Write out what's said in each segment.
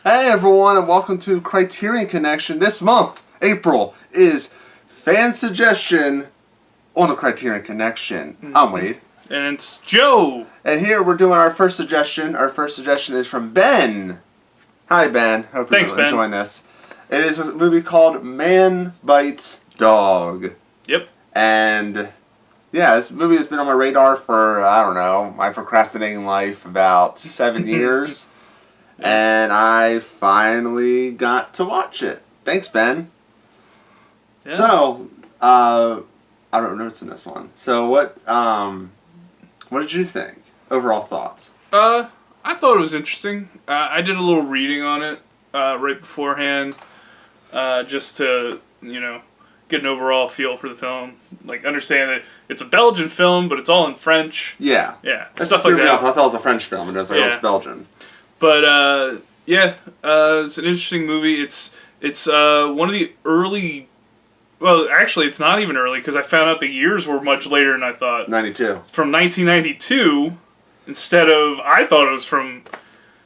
Hey everyone, and welcome to Criterion Connection. This month, April, is fan suggestion on the Criterion Connection. I'm Wade. And it's Joe. And here we're doing our first suggestion. Our first suggestion is from Ben. Hi Ben. Hope Thanks, you're Ben. enjoying this. It is a movie called Man Bites Dog. Yep. And yeah, this movie has been on my radar for, I don't know, my procrastinating life about 7 years. And I finally got to watch it. Thanks, Ben. Yeah. So, I don't know what's in this one. So, what did you think? Overall thoughts? I thought it was interesting. I did a little reading on it right beforehand, just to get an overall feel for the film. Like, understand that it's a Belgian film, but it's all in French. Yeah. Yeah. That's Stuff like that. I thought it was a French film, and it was like, oh, it's Belgian. But it's an interesting movie. It's one of the early. Well, actually, it's not even early because I found out the years were much later than I thought. It's 92. It's from 1992 instead of I thought it was from.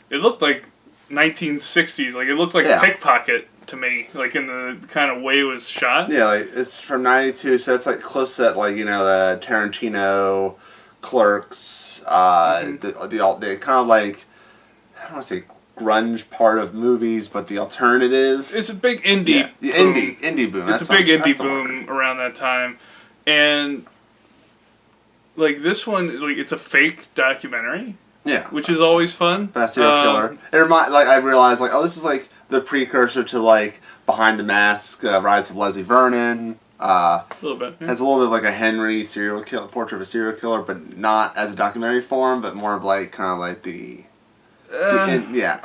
It looked like 1960s. Like it looked like a Pickpocket to me, like in the kind of way it was shot. Yeah, like it's from 92, so it's like close to that, like the Tarantino, Clerks, the kind of like, I don't want to say grunge part of movies, but the alternative. It's a big indie. Yeah, boom. indie boom. It's a big indie boom around that time, and like this one, like it's a fake documentary. Yeah, which is always fun. Fast serial killer. I realized like, oh, this is like the precursor to like Behind the Mask, Rise of Leslie Vernon. A little bit. Yeah. Has a little bit of like a Henry serial killer, portrait of a serial killer, but not as a documentary form, but more of like kind of like the. I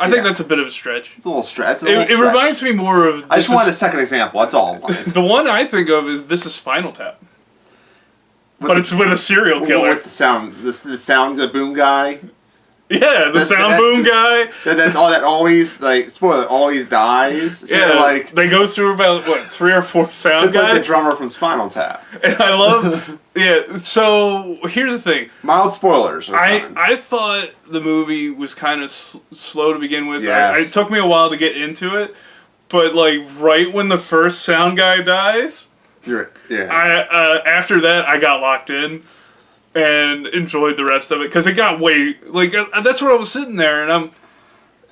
think that's a bit of a stretch. It's a little stretch. It reminds me more of. I just wanted a second example. That's all. The one I think of is This Is Spinal Tap, but it's with a serial killer. With the sound, the boom guy. Yeah, the sound boom guy. That's all. That always spoiler. Always dies. So yeah, they go through about 3 or 4 sound guys. It's like the drummer from Spinal Tap. And I love. Yeah. So here's the thing. Mild spoilers. I thought the movie was kind of slow to begin with. Yes. It took me a while to get into it, but like right when the first sound guy dies, after that I got locked in. And enjoyed the rest of it because it got way that's where I was sitting there and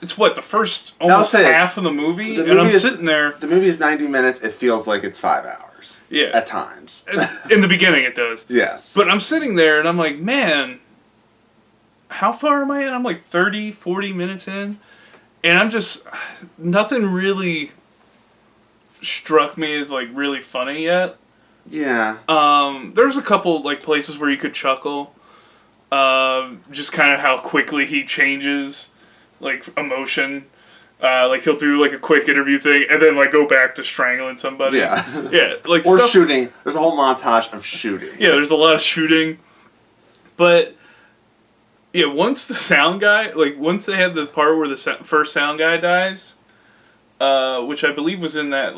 it's the first almost half of the movie and I'm sitting there. The movie is 90 minutes. It feels like it's 5 hours. Yeah, at times. In the beginning, it does. Yes, but I'm sitting there and I'm like, man, how far am I in? I'm like 30, 40 minutes in, and I'm just nothing really struck me as like really funny yet. Yeah. There's a couple like places where you could chuckle. Just kind of how quickly he changes, like emotion. Like he'll do like a quick interview thing and then like go back to strangling somebody. Yeah. Yeah. Like or shooting. There's a whole montage of shooting. Yeah, there's a lot of shooting. But yeah, once the sound guy, once they have the part where the first sound guy dies, which I believe was in that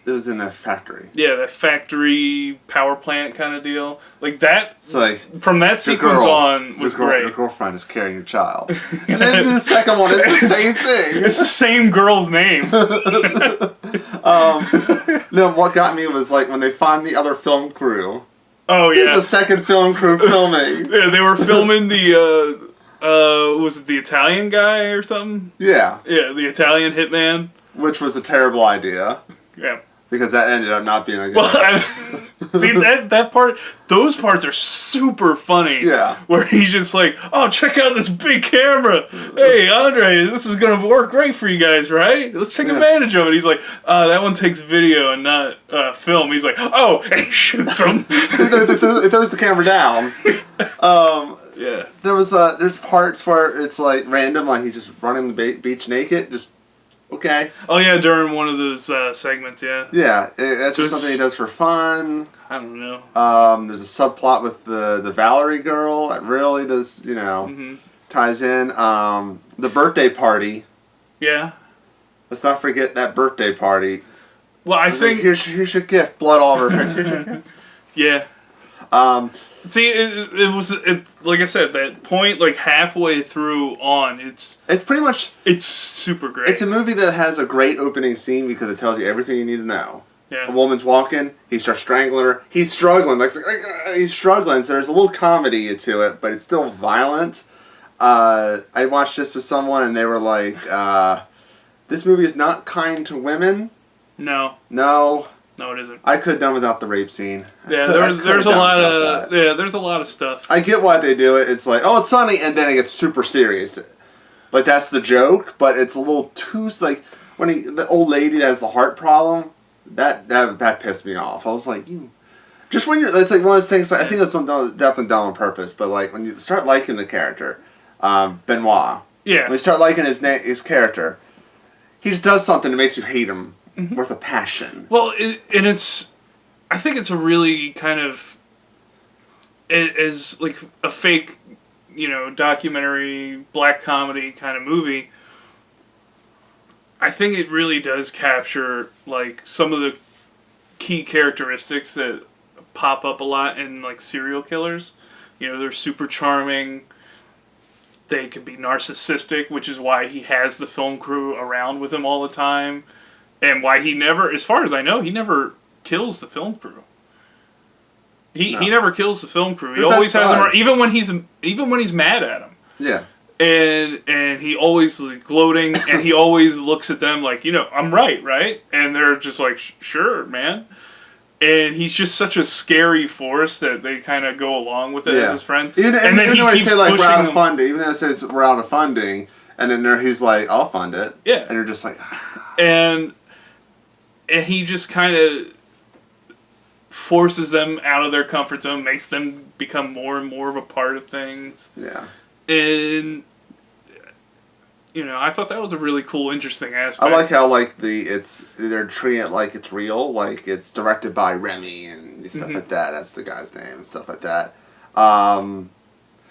it was in the factory. Yeah, that factory power plant kind of deal. Like that. So like from that sequence on was great. Your girlfriend is carrying your child. And then the second one is the same thing. It's the same girl's name. No, what got me was like when they find the other film crew. Oh yeah. There's a second film crew filming. Yeah, they were filming the was it the Italian guy or something? Yeah. Yeah, the Italian hitman. Which was a terrible idea. Yeah. Because that ended up not being a good idea. See, that part, those parts are super funny. Yeah. Where he's just like, oh, check out this big camera. Hey, Andre, this is going to work great for you guys, right? Let's take advantage of it. He's like, that one takes video and not film. He's like, oh, and he shoots him. It throws the camera down. Yeah. There's parts where it's like random, like he's just running the beach naked, just okay. Oh yeah, during one of those segments, yeah. Yeah, that's just something he does for fun. I don't know. There's a subplot with the Valerie girl that really does, ties in. The birthday party. Yeah. Let's not forget that birthday party. Well, I think like, here's your gift, blood all over her face. Here's your gift. Yeah. See, it was like I said, that point like halfway through on, it's pretty much it's super great. It's a movie that has a great opening scene because it tells you everything you need to know. Yeah. A woman's walking, he starts strangling her. He's struggling, he's struggling. So there's a little comedy to it, but it's still violent. I watched this with someone, and they were like, "This movie is not kind to women." No, it isn't. I could have done without the rape scene. Yeah, there's a lot of there's a lot of stuff. I get why they do it. It's like, oh, it's sunny, and then it gets super serious. Like that's the joke, but it's a little too like when the old lady that has the heart problem. That pissed me off. I was like, just when you're, it's like one of those things. Like, I think that's definitely done on purpose. But like when you start liking the character, Benoit. Yeah. When you start liking his character, he just does something that makes you hate him with a passion. Well, I think it's a really kind of, it is like a fake, documentary, black comedy kind of movie. I think it really does capture like some of the key characteristics that pop up a lot in like serial killers. They're super charming. They can be narcissistic, which is why he has the film crew around with him all the time, and why he never, as far as I know, he never kills the film crew. He never kills the film crew. He always has them around, even when he's mad at him. Yeah. And he always is gloating, and he always looks at them like, I'm right? And they're just like, sure, man. And he's just such a scary force that they kind of go along with it as his friend. Even though I say like we're out of funding, even though it says we're out of funding, and then he's like, I'll fund it. Yeah. And you're just like, and he just kind of forces them out of their comfort zone, makes them become more and more of a part of things. Yeah. And I thought that was a really cool, interesting aspect. I like how they're treating it like it's real, like it's directed by Remy and stuff like that. That's the guy's name and stuff like that. I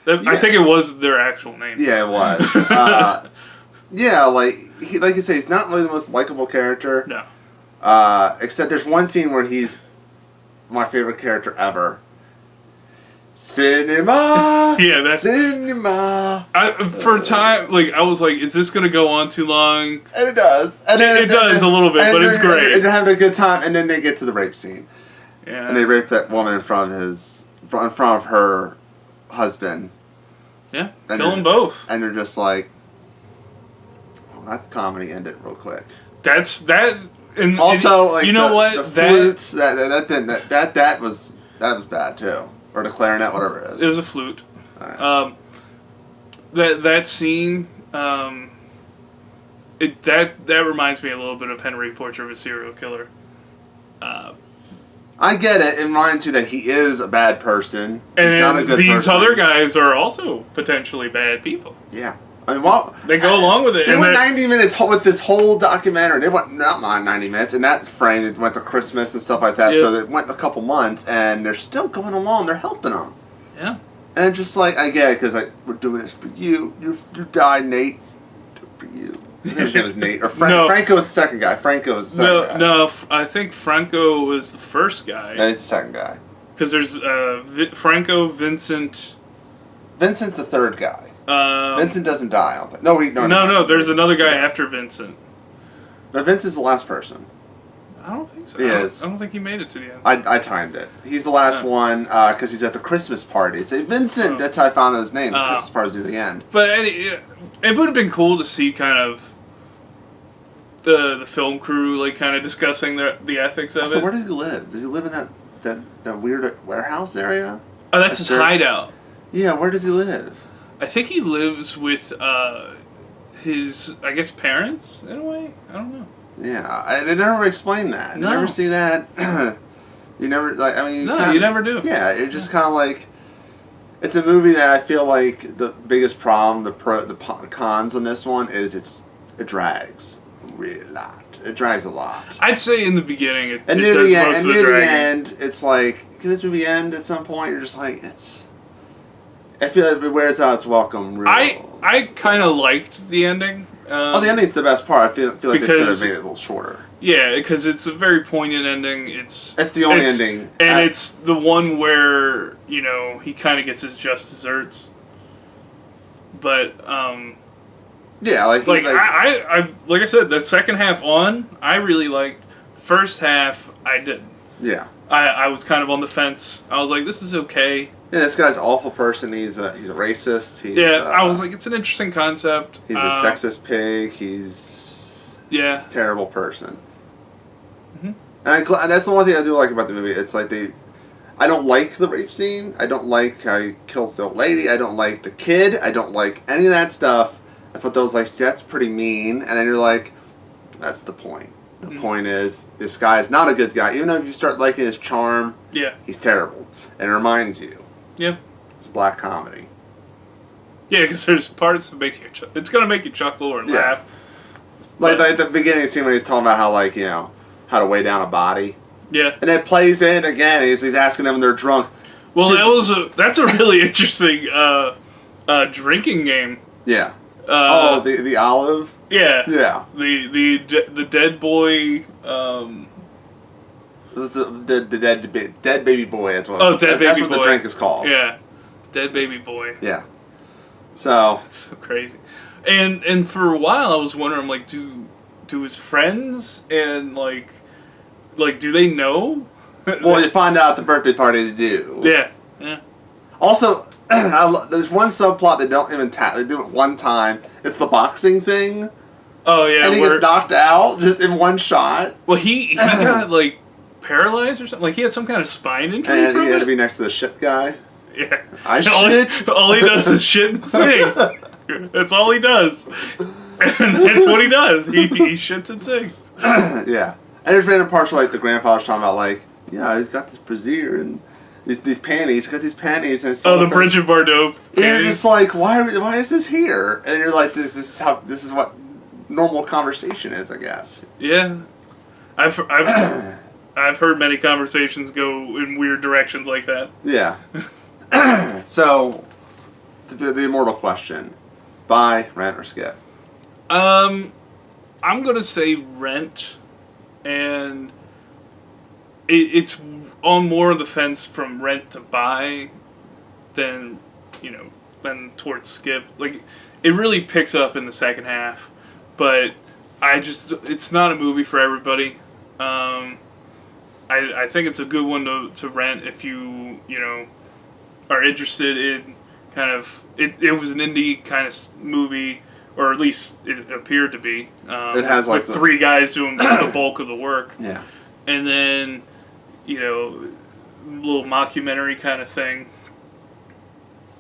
think it was their actual name. Yeah, it was. Yeah, like you say, he's not really the most likable character. No. Except there's one scene where he's my favorite character ever. Cinema. Yeah, that's cinema. For a time, I was like, "Is this gonna go on too long?" And it does. And then it does a little bit, but it's great. And they're having a good time, and then they get to the rape scene. Yeah. And they rape that woman in front of her husband. Yeah. Kill them both. And they're just like, well, that comedy ended real quick. That's that. And also, what? The flutes that was bad too. Or the clarinet, whatever it is. It was a flute. Right. That scene, that reminds me a little bit of Henry Portrait of a Serial Killer. I get it. It reminds you that he is a bad person. And he's not a good person. These other guys are also potentially bad people. Yeah. I mean, they go along with it. They went 90 minutes with this whole documentary. They went not 90 minutes, and that frame it went to Christmas and stuff like that. Yep. So they went a couple months, and they're still going along. They're helping them. Yeah. And it's just like I get it because we're doing this for you. You died, Nate. For you. His name was Nate or Frank. No. Franco was the second guy. Franco was the second guy. No, I think Franco was the first guy. No, he's the second guy. Because there's Franco, Vincent. Vincent's the third guy. Vincent doesn't die, I don't think. No, there's another guy after Vincent. No, Vincent's the last person. I don't think so. He is. I don't think he made it to the end. I timed it. He's the last one because he's at the Christmas party. Say, Vincent! That's how I found his name. The Christmas party's near the end. But it would have been cool to see kind of the film crew kind of discussing the ethics of it. So where does he live? Does he live in that weird warehouse area? Oh, that's his hideout. Yeah, where does he live? I think he lives with his, I guess, parents, in a way? I don't know. Yeah, they never explain that. No. You never see that. You never, you never do. Yeah, it's just kind of like, it's a movie that I feel like the biggest problem, the cons on this one is it drags really a lot. It drags a lot. I'd say in the beginning it and does the most end, of the near dragging. the end, it's like, can this movie end at some point? You're just like, I feel like it wears out its welcome. I kind of liked the ending. The ending's the best part. I feel like they could have made it a little shorter. Yeah, because it's a very poignant ending. It's the only ending. And it's the one where, he kind of gets his just desserts. But, yeah, like I said, the second half on, I really liked. First half, I didn't. Yeah. I was kind of on the fence. I was like, this is okay. Yeah, this guy's an awful person. He's a racist. I was like, it's an interesting concept. He's a sexist pig. He's a terrible person. Mm-hmm. And that's the one thing I do like about the movie. It's like I don't like the rape scene. I don't like how he kills the old lady. I don't like the kid. I don't like any of that stuff. I thought that was like, that's pretty mean. And then you're like, that's the point. The point is, this guy is not a good guy. Even though if you start liking his charm, he's terrible. And it reminds you. Yeah. It's a black comedy. Yeah, because there's parts that make you it's going to make you chuckle or laugh. Like at the beginning scene when he's talking about how to weigh down a body. Yeah. And it plays in again. He's asking them when they're drunk. Well, that's a really interesting drinking game. Yeah. The olive. Yeah. Yeah. The dead boy. It was the dead baby boy. That's what. Dead baby boy. That's what the drink is called. Yeah. Dead baby boy. Yeah. So. It's so crazy. And for a while I was wondering, like, do his friends and like do they know? Well, you find out at the birthday party they do. Yeah. Yeah. Also, there's one subplot they don't even they do it one time. It's the boxing thing. Oh yeah. And he gets knocked out just in one shot. Well, he got like paralyzed or something. Like he had some kind of spine injury. And he had to be next to the shit guy. Yeah. Shit. All he does is shit and sing. That's all he does. And that's what he does. He shits and sings. Yeah. And there's random parts where, like, the grandfather's talking about, like, yeah, he's got this brassiere and these panties. He's got these panties. And the Bridget Bardot panties. And you're just like, why is this here? And you're like, this is what normal conversation is, I guess. Yeah. I've heard many conversations go in weird directions like that. Yeah. So, the immortal question. Buy, rent, or skip? I'm going to say rent. And it's on more of the fence from rent to buy than towards skip. Like, it really picks up in the second half. But it's not a movie for everybody. I think it's a good one to rent if you are interested in kind of it was an indie kind of movie, or at least it appeared to be. It has like three guys doing the bulk of the work. Yeah. And then little mockumentary kind of thing.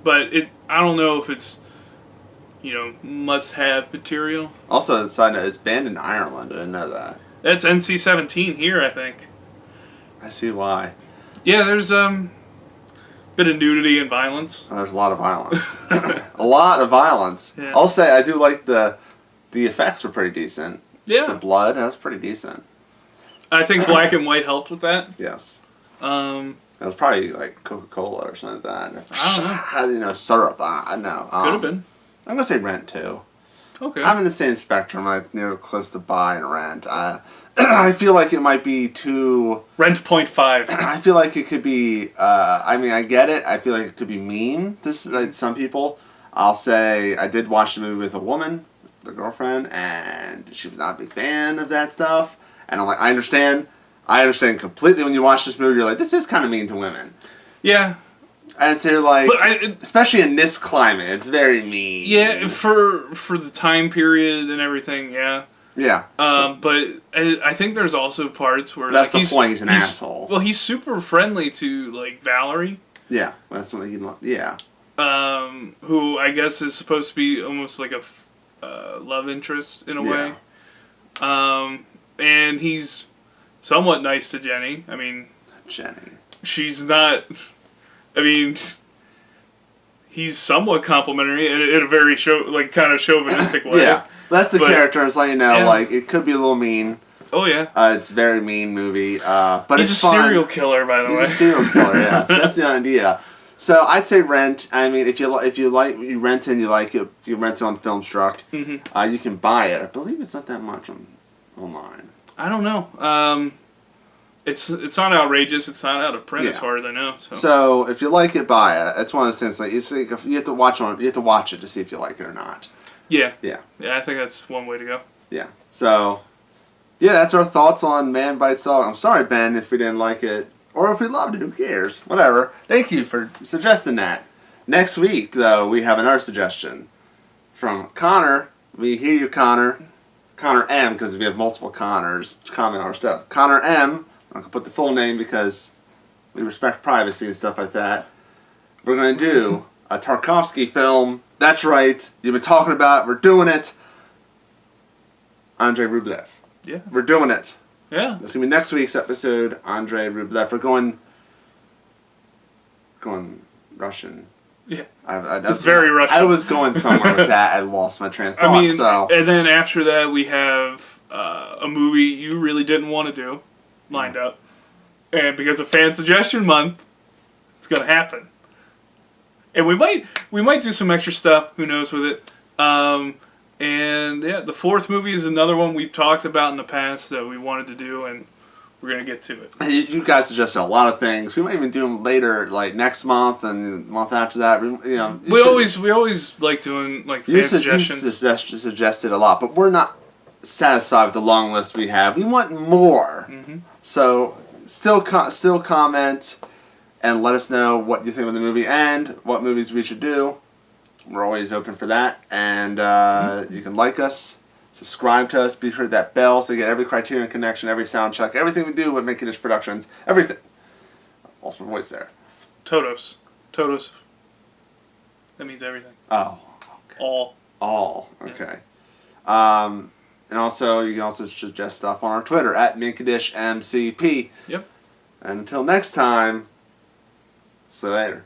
But I don't know if it's must-have material. Also, side note, it's banned in Ireland. I didn't know that. That's NC-17 here, I think. I see why. Yeah, there's bit of nudity and violence. Oh, there's a lot of violence. A lot of violence. Yeah. I'll say I do like the effects were pretty decent. Yeah. The blood, that's pretty decent. I think black and white helped with that. Yes. It was probably like Coca-Cola or something like that. I don't know. Syrup. I know. Could have been. I'm gonna say rent too. Okay. I'm in the same spectrum. It's near close to buy and rent. I feel like it might be too... Rent 0.5. I feel like it could be... I get it. I feel like it could be mean to some people. I'll say I did watch the movie with a woman, the girlfriend, and she was not a big fan of that stuff. And I'm like, I understand. I understand completely when you watch this movie. You're like, this is kind of mean to women. Yeah. And so you're like... especially in this climate, it's very mean. Yeah, for the time period and everything, yeah. Yeah. But I think there's also parts where that's the point. He's an asshole. Well, he's super friendly to like Valerie. Yeah, that's what he. Yeah. Who I guess is supposed to be almost like a love interest in a way. And he's somewhat nice to Jenny. I mean, Jenny. She's not. I mean, he's somewhat complimentary in a very kind of chauvinistic way. Yeah. That's the character. It's like, like, it could be a little mean. Oh, yeah. It's a very mean movie. But he's it's a fun. serial killer, by the way. He's a serial killer, yeah. So that's the idea. So I'd say rent. I mean, if you like you rent and you like it, you rent it on Filmstruck. You can buy it. I believe it's not that much online. I don't know. It's not outrageous. It's not out of print as far as I know. So if you like it, buy it. It's one of those things like you have to watch it to see if you like it or not. Yeah. Yeah. Yeah, I think that's one way to go. Yeah. So, yeah, that's our thoughts on Man Bites Dog. I'm sorry, Ben, if we didn't like it. Or if we loved it. Who cares? Whatever. Thank you for suggesting that. Next week, though, we have another suggestion from Connor. We hear you, Connor. Connor M, because we have multiple Connors comment on our stuff. Connor M. I'm not going to put the full name because we respect privacy and stuff like that. We're going to do a Tarkovsky film. That's right. You've been talking about it. We're doing it. Andrei Rublev. Yeah. We're doing it. Yeah. That's going to be next week's episode. Andrei Rublev. We're going Russian. Yeah. That's very Russian. I was going somewhere with that. I lost my train of thought. I mean, so. And then after that, we have a movie you really didn't want to do lined up. And because of Fan Suggestion Month, it's going to happen. And we might do some extra stuff. Who knows with it. And yeah, the fourth movie is another one we've talked about in the past that we wanted to do, and we're going to get to it. You guys suggested a lot of things. We might even do them later, like next month and the month after that. We always like doing like fan suggestions. You suggested a lot, but we're not satisfied with the long list we have. We want more. So still comment and let us know what you think of the movie and what movies we should do. We're always open for that. And you can like us, subscribe to us, be sure to hit that bell so you get every Criterion connection, every sound check, everything we do with Condish Productions, everything. Lost my voice there. Todos. That means everything. Oh. Okay. All. Okay. Yeah. And also, you can also suggest stuff on our Twitter at MinKadishMCP. Yep. And until next time, see you later.